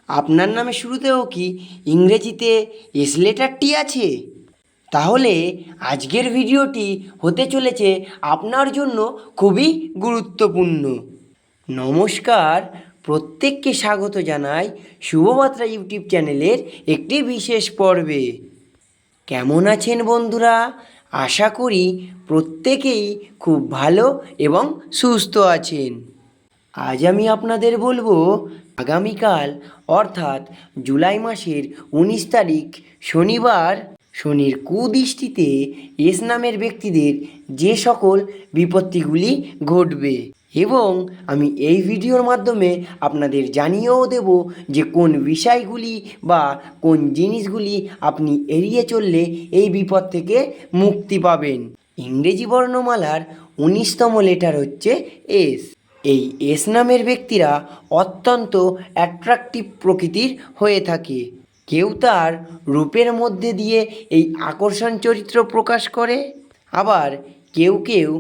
আপনার নামে শুরুতেও কি ইংরেজিতে এস লেটারটি আছে? তাহলে আজকের ভিডিওটি হতে চলেছে আপনার জন্য খুবই গুরুত্বপূর্ণ। নমস্কার, প্রত্যেককে স্বাগত জানাই শুভমাত্রা ইউটিউব চ্যানেলের একটি বিশেষ পর্বে। কেমন আছেন বন্ধুরা? আশা করি প্রত্যেকেই খুব ভালো এবং সুস্থ আছেন। আজ আমি আপনাদের বলবো আগামীকাল অর্থাৎ জুলাই মাসের 19 তারিখ শনিবার শনির কুদৃষ্টিতে এস নামের ব্যক্তিদের যে সকল বিপত্তিগুলি ঘটবে, এবং আমি এই ভিডিওর মাধ্যমে আপনাদের জানিয়েও দেব যে কোন বিষয়গুলি বা কোন জিনিসগুলি আপনি এড়িয়ে চললে এই বিপদ থেকে মুক্তি পাবেন। ইংরেজি বর্ণমালার 19তম লেটার হচ্ছে এস। এই এস নামের ব্যক্তিরা অত্যন্ত অ্যাট্রাকটিভ প্রকৃতির হয়ে থাকে। কেউ তার রূপের মধ্যে দিয়ে এই আকর্ষণ চরিত্র প্রকাশ করে, আবার কেউ কেউ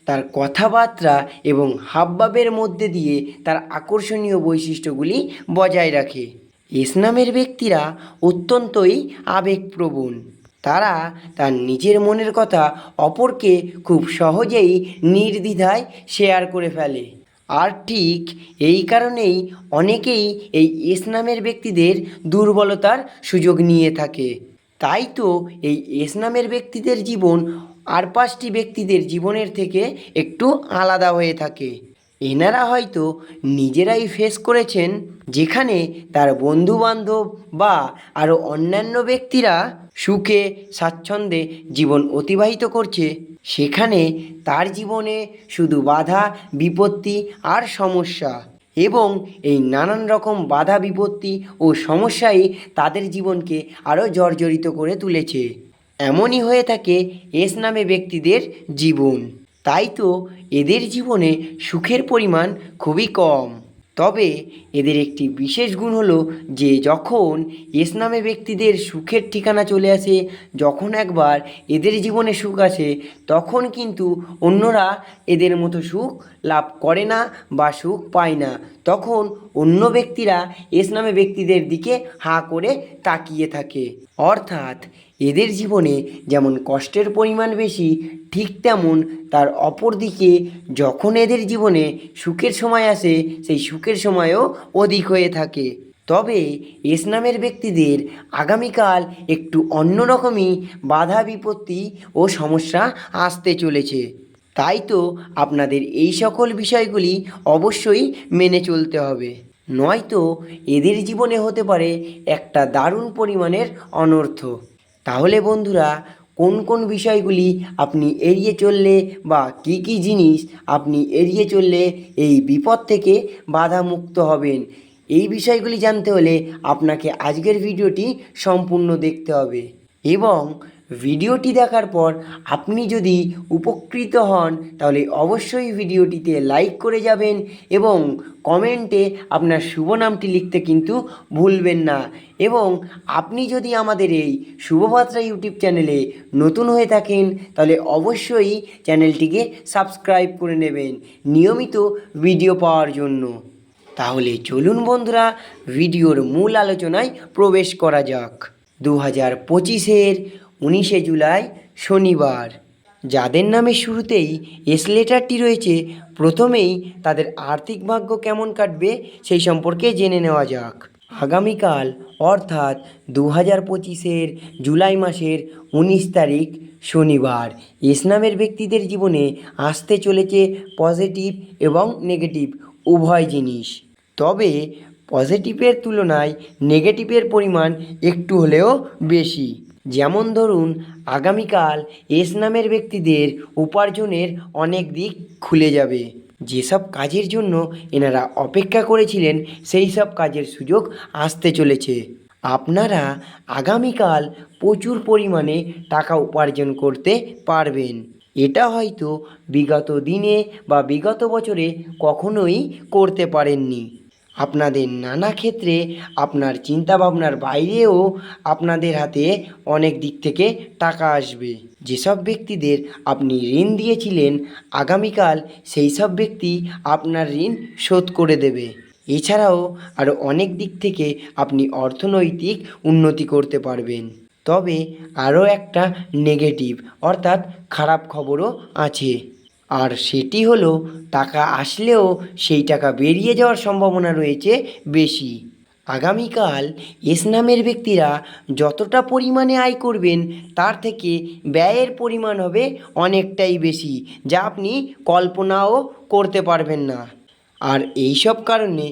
তার কথাবার্তা এবং হাবভাবের মধ্যে দিয়ে তার আকর্ষণীয় বৈশিষ্ট্যগুলি বজায় রাখে। এস নামের ব্যক্তিরা অত্যন্তই আবেগপ্রবণ। তারা তার নিজের মনের কথা অপরকে খুব সহজেই নির্দ্বিধায় শেয়ার করে ফেলে। আর ঠিক এই কারণেই অনেকেই এই এস নামের ব্যক্তিদের দুর্বলতার সুযোগ নিয়ে থাকে। তাই তো এই এস নামের ব্যক্তিদের জীবন আর 5টি ব্যক্তিদের জীবনের থেকে একটু আলাদা হয়ে থাকে। এনারা হয়তো নিজেরাই ফেস করেছেন, যেখানে তার বন্ধুবান্ধব বা আরও অন্যান্য ব্যক্তিরা সুখে স্বাচ্ছন্দ্যে জীবন অতিবাহিত করছে, সেখানে তার জীবনে শুধু বাধা বিপত্তি আর সমস্যা, এবং এই নানান রকম বাধা বিপত্তি ও সমস্যাই তাদের জীবনকে আরও জর্জরিত করে তুলেছে। এমনই হয়ে থাকে এস নামে ব্যক্তিদের জীবন। তাই তো এদের জীবনে সুখের পরিমাণ খুবই কম। তবে এদের একটি বিশেষ গুণ হলো যে যখন এস নামে ব্যক্তিদের সুখের ঠিকানা চলে আসে, যখন একবার এদের জীবনে সুখ আসে, তখন কিন্তু অন্যরা এদের মতো সুখ লাভ করে না বা সুখ পায় না। তখন অন্য ব্যক্তিরা এস নামে ব্যক্তিদের দিকে হাঁ করে তাকিয়ে থাকে। অর্থাৎ এদের জীবনে যেমন কষ্টের পরিমাণ বেশি, ঠিক তেমন তার অপর দিকে যখন এদের জীবনে সুখের সময় আসে, সেই সুখের সময়ও অধিক হয়ে থাকে। তবে এস নামের ব্যক্তিদের আগামীকাল একটু অন্যরকমই বাধা বিপত্তি ও সমস্যা আসতে চলেছে। তাই তো আপনাদের এই সকল বিষয়গুলি অবশ্যই মেনে চলতে হবে, নয়তো এদের জীবনে হতে পারে একটা দারুণ পরিমাণের অনর্থ। তাহলে বন্ধুরা, কোন কোন বিষয়গুলি আপনি এড়িয়ে চললে বা কি কি জিনিস আপনি এড়িয়ে চললে এই বিপদ থেকে বাধামুক্ত হবেন, এই বিষয়গুলি জানতে হলে আপনাকে আজকের ভিডিওটি সম্পূর্ণ দেখতে হবে। এবং ভিডিওটি দেখার পর আপনি যদি উপকৃত হন, তাহলে অবশ্যই ভিডিওটিতে লাইক করে যাবেন এবং কমেন্টে আপনার শুভ নামটি লিখতে কিন্তু ভুলবেন না। এবং আপনি যদি আমাদের এই শুভমাত্রা ইউটিউব চ্যানেলে নতুন হয়ে থাকেন, তাহলে অবশ্যই চ্যানেলটিকে সাবস্ক্রাইব করে নেবেন নিয়মিত ভিডিও পাওয়ার জন্য। তাহলে চলুন বন্ধুরা, ভিডিওর মূল আলোচনায় প্রবেশ করা যাক। 2025-এর 19শে জুলাই শনিবার যাদের নামে শুরুতেই এস লেটারটি রয়েছে, প্রথমেই তাদের আর্থিক ভাগ্য কেমন কাটবে সেই সম্পর্কে জেনে নেওয়া যাক। আগামীকাল অর্থাৎ 2025-এর জুলাই মাসের 19 তারিখ শনিবার এস নামের ব্যক্তিদের জীবনে আসতে চলেছে পজিটিভ এবং নেগেটিভ উভয় জিনিস। তবে পজিটিভের তুলনায় নেগেটিভের পরিমাণ একটু হলেও বেশি। যেমন ধরুন, আগামীকাল এস নামের ব্যক্তিদের উপার্জনের অনেক দিক খুলে যাবে। যেসব কাজের জন্য এনারা অপেক্ষা করেছিলেন, সেই সব কাজের সুযোগ আসতে চলেছে। আপনারা আগামীকাল প্রচুর পরিমাণে টাকা উপার্জন করতে পারবেন। এটা হয়তো বিগত দিনে বা বিগত বছরে কখনোই করতে পারেননি। আপনাদের নানা ক্ষেত্রে আপনার চিন্তাভাবনার বাইরেও আপনাদের হাতে অনেক দিক থেকে টাকা আসবে। যেসব ব্যক্তিদের আপনি ঋণ দিয়েছিলেন, আগামীকাল সেই সব ব্যক্তি আপনার ঋণ শোধ করে দেবে। এছাড়াও আরও অনেক দিক থেকে আপনি অর্থনৈতিক উন্নতি করতে পারবেন। তবে আরও একটা নেগেটিভ অর্থাৎ খারাপ খবরও আছে, আর সেটি হলো টাকা আসলেও সেই টাকা বেরিয়ে যাওয়ার সম্ভাবনা রয়েছে বেশি। আগামীকাল এস নামের ব্যক্তিরা যতটা পরিমাণে আয় করবেন তার থেকে ব্যয়ের পরিমাণ হবে অনেকটাই বেশি, যা আপনি কল্পনাও করতে পারবেন না। আর এই সব কারণে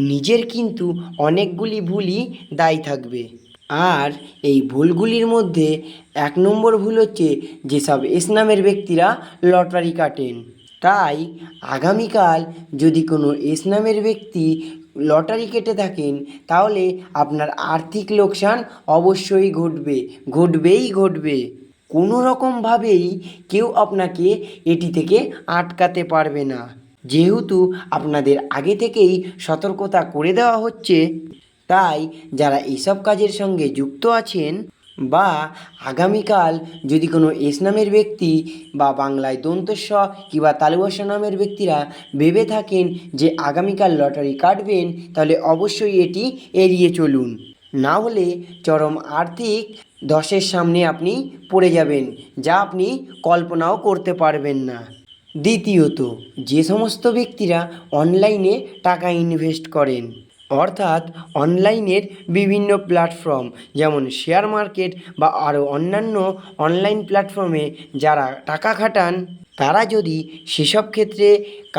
নিজের কিন্তু অনেকগুলি ভুলই দায়ী থাকবে। আর এই ভুলগুলির মধ্যে 1 নম্বর ভুল হচ্ছে যেসব এস নামের ব্যক্তিরা লটারি কাটেন। তাই আগামীকাল যদি কোনো এস নামের ব্যক্তি লটারি কেটে থাকেন তাহলে আপনার আর্থিক লোকসান অবশ্যই ঘটবেই ঘটবে। কোনো রকমভাবেই কেউ আপনাকে এটি থেকে আটকাতে পারবে না, যেহেতু আপনাদের আগে থেকেই সতর্কতা করে দেওয়া হচ্ছে। তাই যারা এইসব কাজের সঙ্গে যুক্ত আছেন বা আগামীকাল যদি কোনো এস নামের ব্যক্তি বা বাংলায় দন্তস্ব কিংবা তালুবস্য নামের ব্যক্তিরা ভেবে থাকেন যে আগামীকাল লটারি কাটবেন, তাহলে অবশ্যই এটি এড়িয়ে চলুন, না হলে চরম আর্থিক ধসের সামনে আপনি পড়ে যাবেন, যা আপনি কল্পনাও করতে পারবেন না। দ্বিতীয়ত, যে সমস্ত ব্যক্তিরা অনলাইনে টাকা ইনভেস্ট করেন, অর্থাৎ অনলাইনের বিভিন্ন প্ল্যাটফর্ম যেমন শেয়ার মার্কেট বা আরও অন্যান্য অনলাইন প্ল্যাটফর্মে যারা টাকা খাটান, তারা যদি সেসব ক্ষেত্রে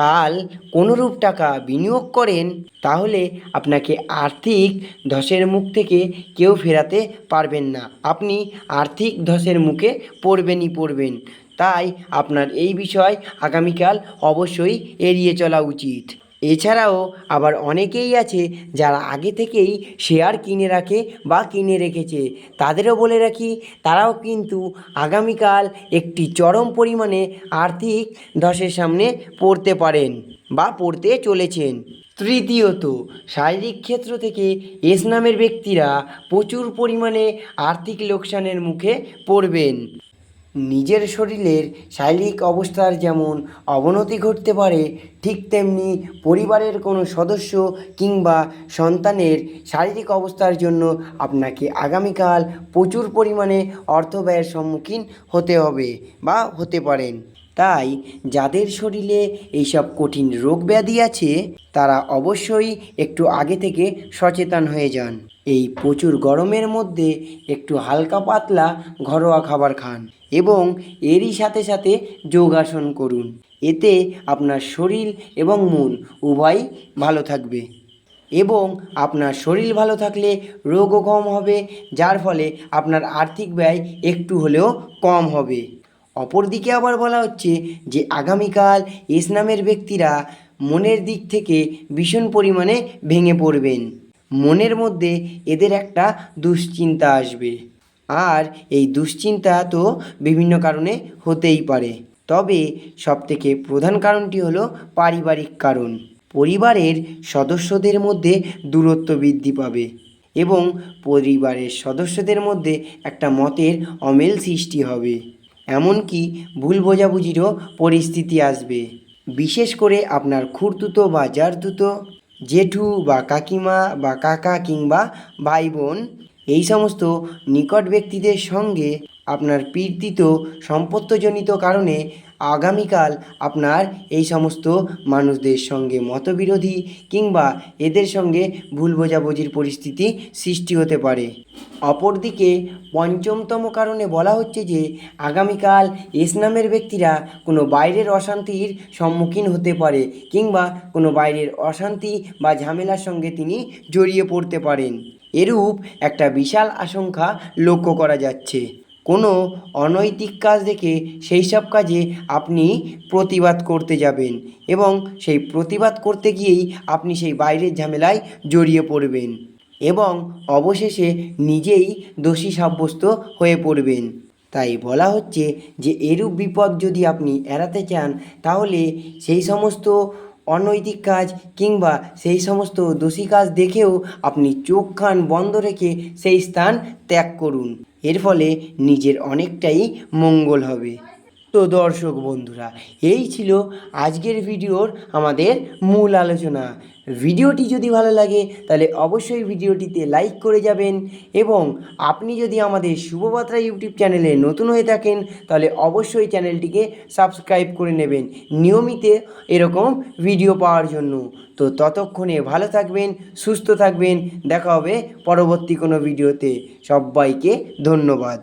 কাল কোনোরূপ টাকা বিনিয়োগ করেন তাহলে আপনাকে আর্থিক ধসের মুখ থেকে কেউ ফেরাতে পারবেন না। আপনি আর্থিক ধসের মুখে পড়বেন। তাই আপনার এই বিষয় আগামীকাল অবশ্যই এড়িয়ে চলা উচিত। এছাড়াও আবার অনেকেই আছে যারা আগে থেকেই শেয়ার কিনে রাখে বা কিনে রেখেছে, তাদেরও বলে রাখি তারাও কিন্তু আগামীকাল একটি চরম পরিমাণে আর্থিক ধসের সামনে পড়তে পারেন বা পড়তে চলেছেন। তৃতীয়ত, শারীরিক ক্ষেত্র থেকে এস নামের ব্যক্তিরা প্রচুর পরিমাণে আর্থিক লোকসানের মুখে পড়বেন। নিজের শরীরের শারীরিক অবস্থার যেমন অবনতি ঘটতে পারে, ঠিক তেমনি পরিবারের কোনো সদস্য কিংবা সন্তানের শারীরিক অবস্থার জন্য আপনাকে আগামীকাল প্রচুর পরিমাণে অর্থ ব্যয়ের সম্মুখীন হতে হবে বা হতে পারেন। তাই যাদের শরীরে এইসব কঠিন রোগ ব্যাধি আছে তারা অবশ্যই একটু আগে থেকে সচেতন হয়ে যান। এই প্রচুর গরমের মধ্যে একটু হালকা পাতলা ঘরোয়া খাবার খান এবং এরই সাথে সাথে যোগাসন করুন। এতে আপনার শরীর এবং মন উভয়ই ভালো থাকবে এবং আপনার শরীর ভালো থাকলে রোগও কম হবে, যার ফলে আপনার আর্থিক ব্যয় একটু হলেও কম হবে। অপরদিকে আবার বলা হচ্ছে যে আগামীকাল এস নামের ব্যক্তিরা মনের দিক থেকে ভীষণ পরিমাণে ভেঙে পড়বেন। মনের মধ্যে এদের একটা দুশ্চিন্তা আসবে, আর এই দুশ্চিন্তা তো বিভিন্ন কারণে হতেই পারে, তবে সবথেকে প্রধান কারণটি হলো পারিবারিক কারণ। পরিবারের সদস্যদের মধ্যে দূরত্ব বৃদ্ধি পাবে এবং পরিবারের সদস্যদের মধ্যে একটা মতের অমিল সৃষ্টি হবে, এমনকি ভুল বোঝাবুঝিরও পরিস্থিতি আসবে। বিশেষ করে আপনার খুড়তুতো বা জারতুতো, জেঠু বা কাকিমা বা কাকা কিংবা ভাই বোন, এই সমস্ত নিকট ব্যক্তিদের সঙ্গে আপনার প্রীতিত সম্পর্কজনিত কারণে আগামীকাল আপনার এই সমস্ত মানুষদের সঙ্গে মতবিরোধী কিংবা এদের সঙ্গে ভুল বোঝাবুঝির পরিস্থিতি সৃষ্টি হতে পারে। অপরদিকে পঞ্চমতম কারণে বলা হচ্ছে যে আগামীকাল এস নামের ব্যক্তিরা কোনো বাইরের অশান্তির সম্মুখীন হতে পারে কিংবা কোনো বাইরের অশান্তি বা ঝামেলার সঙ্গে তিনি জড়িয়ে পড়তে পারেন। এরূপ একটা বিশাল আশঙ্কা লক্ষ্য করা যাচ্ছে। কোনো অনৈতিক কাজ দেখে সেই সব কাজে আপনি প্রতিবাদ করতে যাবেন এবং সেই প্রতিবাদ করতে গিয়েই আপনি সেই বাইরের ঝামেলায় জড়িয়ে পড়বেন এবং অবশেষে নিজেই দোষী সাব্যস্ত হয়ে পড়বেন। তাই বলা হচ্ছে যে এরূপ বিপদ যদি আপনি এড়াতে চান তাহলে সেই সমস্ত অনৈতিক কাজ কিংবা সেই সমস্ত দোষী কাজ দেখেও আপনি চোখ কান বন্ধ রেখে সেই স্থান ত্যাগ করুন। এর ফলে নিজের অনেকটাই মঙ্গল হবে। তো দর্শক বন্ধুরা, এই ছিল আজকের ভিডিওর আমাদের মূল আলোচনা। ভিডিওটি যদি ভালো লাগে তাহলে অবশ্যই ভিডিওটিতে লাইক করে যাবেন, এবং আপনি যদি আমাদের শুভবার্তা ইউটিউব চ্যানেলে নতুন হয়ে থাকেন তাহলে অবশ্যই চ্যানেলটিকে সাবস্ক্রাইব করে নেবেন নিয়মিত এরকম ভিডিও পাওয়ার জন্য। তো ততক্ষণে ভালো থাকবেন, সুস্থ থাকবেন, দেখা হবে পরবর্তী কোনো ভিডিওতে। সবাইকে ধন্যবাদ।